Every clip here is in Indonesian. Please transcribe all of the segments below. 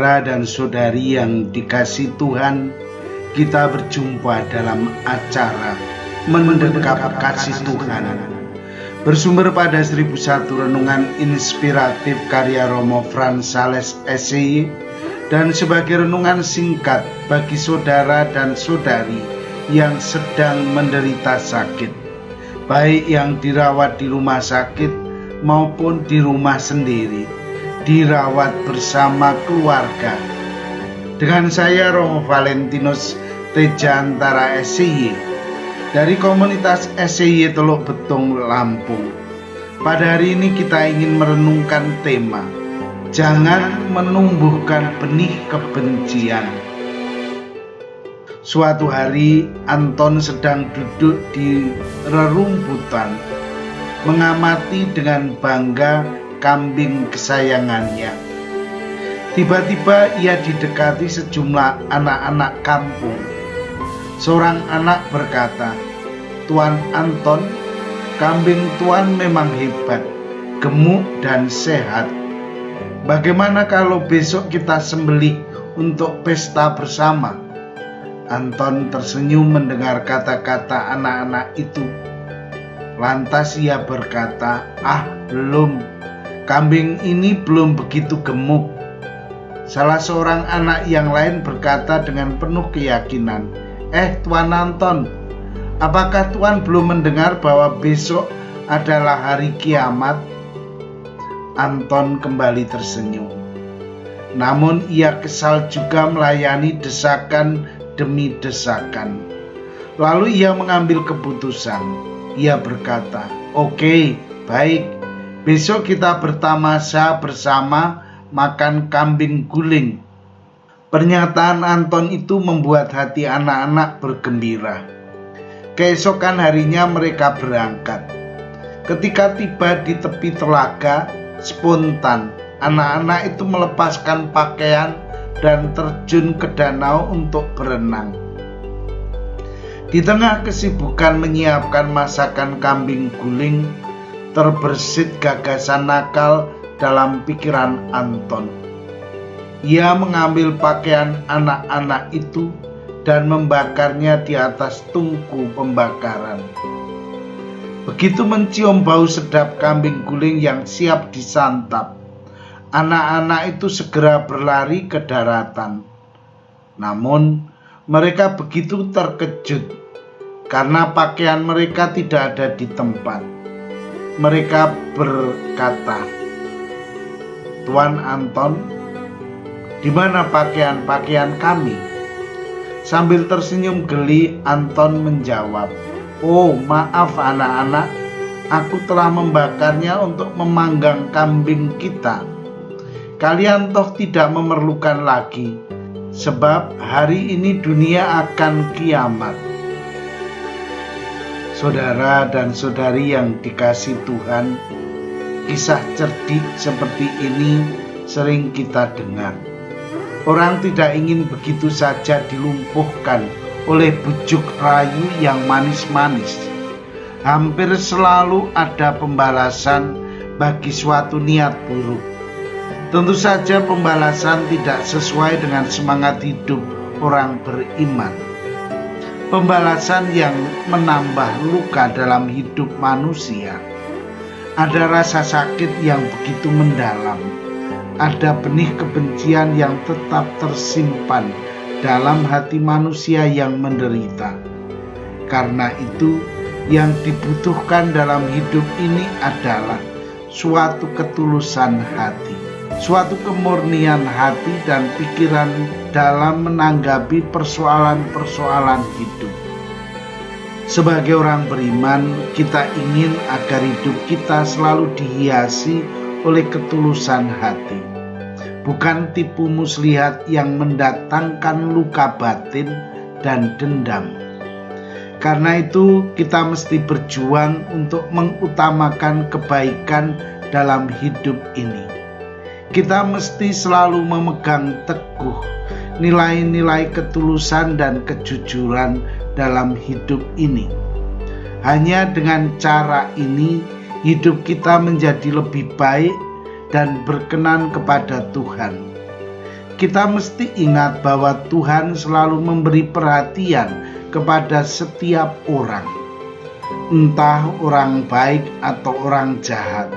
Saudara dan saudari yang dikasihi Tuhan, kita berjumpa dalam acara Mendekap Kasih Tuhan, bersumber pada 1001 renungan inspiratif karya Romo Frans Sales SCY, dan sebagai renungan singkat bagi saudara dan saudari yang sedang menderita sakit, baik yang dirawat di rumah sakit maupun di rumah sendiri, dirawat bersama keluarga. Dengan saya Romo Valentinus Tejantara SCY dari komunitas SCY Teluk Betung, Lampung. Pada hari ini kita ingin merenungkan tema jangan menumbuhkan benih kebencian. Suatu hari Anton sedang duduk di rerumputan mengamati dengan bangga kambing kesayangannya. Tiba-tiba ia didekati sejumlah anak-anak kampung. Seorang anak berkata, "Tuan Anton, kambing Tuan memang hebat, gemuk dan sehat. Bagaimana kalau besok kita sembelih untuk pesta bersama?" Anton tersenyum mendengar kata-kata anak-anak itu. Lantas ia berkata, belum. Kambing ini belum begitu gemuk." Salah seorang anak yang lain berkata dengan penuh keyakinan, Tuan Anton, apakah Tuan belum mendengar bahwa besok adalah hari kiamat?" Anton kembali tersenyum. Namun ia kesal juga melayani desakan demi desakan. Lalu ia mengambil keputusan. Ia berkata, "Oke, baik. Besok kita bertamasya bersama makan kambing guling." Pernyataan Anton itu membuat hati anak-anak bergembira. Keesokan harinya mereka berangkat. Ketika tiba di tepi telaga, spontan anak-anak itu melepaskan pakaian dan terjun ke danau untuk berenang. Di tengah kesibukan menyiapkan masakan kambing guling, terbersit gagasan nakal dalam pikiran Anton. Ia mengambil pakaian anak-anak itu dan membakarnya di atas tungku pembakaran. Begitu mencium bau sedap kambing guling yang siap disantap, anak-anak itu segera berlari ke daratan. Namun mereka begitu terkejut karena pakaian mereka tidak ada di tempat. Mereka berkata, "Tuan Anton, di mana pakaian-pakaian kami?" Sambil tersenyum geli, Anton menjawab, "Oh, maaf anak-anak, aku telah membakarnya untuk memanggang kambing kita. Kalian toh tidak memerlukan lagi, sebab hari ini dunia akan kiamat." Saudara dan saudari yang dikasihi Tuhan, kisah cerdik seperti ini sering kita dengar. Orang tidak ingin begitu saja dilumpuhkan oleh bujuk rayu yang manis-manis. Hampir selalu ada pembalasan bagi suatu niat buruk. Tentu saja pembalasan tidak sesuai dengan semangat hidup orang beriman. Pembalasan yang menambah luka dalam hidup manusia. Ada rasa sakit yang begitu mendalam. Ada benih kebencian yang tetap tersimpan dalam hati manusia yang menderita. Karena itu, yang dibutuhkan dalam hidup ini adalah suatu ketulusan hati, suatu kemurnian hati dan pikiran dalam menanggapi persoalan-persoalan hidup. Sebagai orang beriman, kita ingin agar hidup kita selalu dihiasi oleh ketulusan hati, bukan tipu muslihat yang mendatangkan luka batin dan dendam. Karena itu, kita mesti berjuang untuk mengutamakan kebaikan dalam hidup ini. Kita mesti selalu memegang teguh nilai-nilai ketulusan dan kejujuran dalam hidup ini. Hanya dengan cara ini, hidup kita menjadi lebih baik dan berkenan kepada Tuhan. kita mesti ingat bahwa Tuhan selalu memberi perhatian kepada setiap orang, entah orang baik atau orang jahat.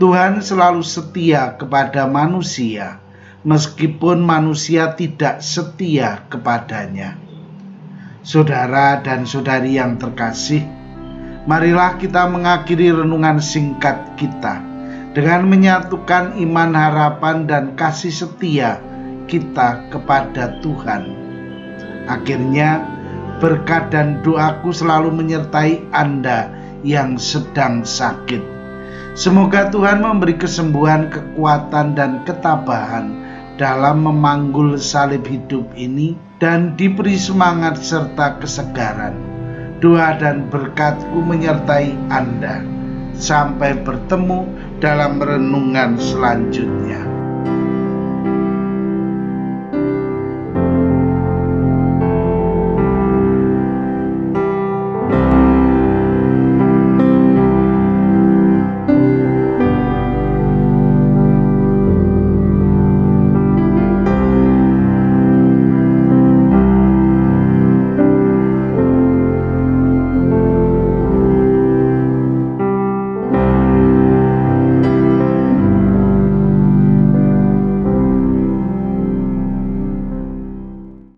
Tuhan selalu setia kepada manusia, meskipun manusia tidak setia kepadanya. Saudara dan saudari yang terkasih, marilah kita mengakhiri renungan singkat kita dengan menyatukan iman, harapan, dan kasih setia kita kepada Tuhan. Akhirnya, berkat dan doaku selalu menyertai Anda yang sedang sakit. Semoga Tuhan memberi kesembuhan, kekuatan, dan ketabahan dalam memanggul salib hidup ini dan diberi semangat serta kesegaran. Doa dan berkatku menyertai Anda. Sampai bertemu dalam renungan selanjutnya.